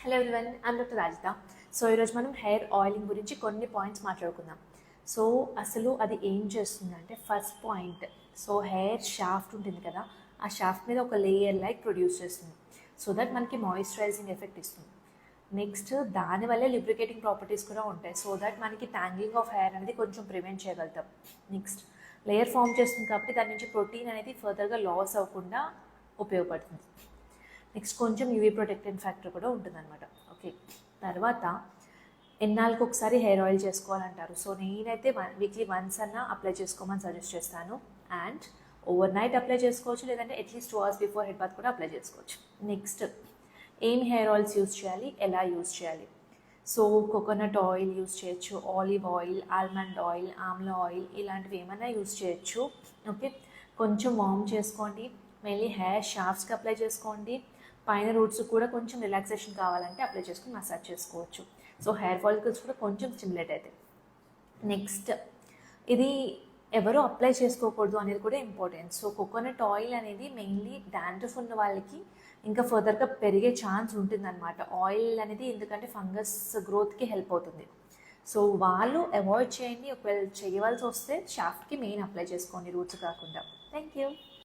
Hello everyone, I'm doctor రాజిత. So ఈరోజు మనం hair oiling గురించి కొన్ని పాయింట్స్ మాట్లాడుకుందాం. సో అసలు అది ఏం చేస్తుందంటే, first point, so hair shaft ఉంటుంది కదా, ఆ షాఫ్ట్ మీద ఒక లేయర్ లైక్ ప్రొడ్యూస్ చేస్తుంది, సో దట్ మనకి మాయిశ్చరైజింగ్ ఎఫెక్ట్ ఇస్తుంది. నెక్స్ట్ దానివల్లే లిబ్రికేటింగ్ ప్రాపర్టీస్ కూడా ఉంటాయి, సో దట్ మనకి ట్యాంగ్లింగ్ ఆఫ్ హెయిర్ అనేది కొంచెం ప్రివెంట్ చేయగలుగుతాం. నెక్స్ట్ లేయర్ ఫామ్ చేస్తుంది కాబట్టి దాని నుంచి ప్రోటీన్ అనేది ఫర్దర్గా లాస్ అవ్వకుండా ఉపయోగపడుతుంది. నెక్స్ట్ కొంచెం యూవీ ప్రొటెక్టెంట్ ఫ్యాక్టర్ కూడా ఉంటుందన్నమాట. ఓకే, తర్వాత ఎన్నాళ్ళకి ఒకసారి హెయిర్ ఆయిల్ చేసుకోవాలంటారు. సో నేనైతే వీక్లీ వన్స్ అన్నా అప్లై చేసుకోమని సజెస్ట్ చేస్తాను. అండ్ ఓవర్ నైట్ అప్లై చేసుకోవచ్చు, లేదంటే at least 2 hours before head bath కూడా అప్లై చేసుకోవచ్చు. నెక్స్ట్ ఏం హెయిర్ ఆయిల్స్ యూస్ చేయాలి, ఎలా యూస్ చేయాలి. సో కోకోనట్ ఆయిల్ యూస్ చేయొచ్చు, olive oil, almond oil, amla oil, ఇలాంటివి ఏమైనా యూస్ చేయొచ్చు. ఓకే, కొంచెం వార్మ్ చేసుకోండి, మెయిన్లీ హెయిర్ షాఫ్ట్స్కి అప్లై చేసుకోండి. పైన రూట్స్ కూడా కొంచెం రిలాక్సేషన్ కావాలంటే అప్లై చేసుకుని మసాజ్ చేసుకోవచ్చు. సో హెయిర్ ఫాలికల్స్ కూడా కొంచెం స్టిమ్యులేట్ అవుతాయి. నెక్స్ట్ ఇది ఎవరు అప్లై చేసుకోకూడదు అనేది కూడా ఇంపార్టెంట్. సో కోకోనట్ ఆయిల్ అనేది మెయిన్లీ డాండ్రఫ్ ఉన్న వాళ్ళకి ఇంకా ఫర్దర్గా పెరిగే ఛాన్స్ ఉంటుందన్నమాట. ఆయిల్ అనేది ఎందుకంటే ఫంగస్ గ్రోత్కి హెల్ప్ అవుతుంది. సో వాళ్ళు అవాయిడ్ చేయండి. ఒకవేళ చేయవలసి వస్తే షాఫ్ట్కి మెయిన్ అప్లై చేసుకోండి, రూట్స్ కాకుండా. Thank you.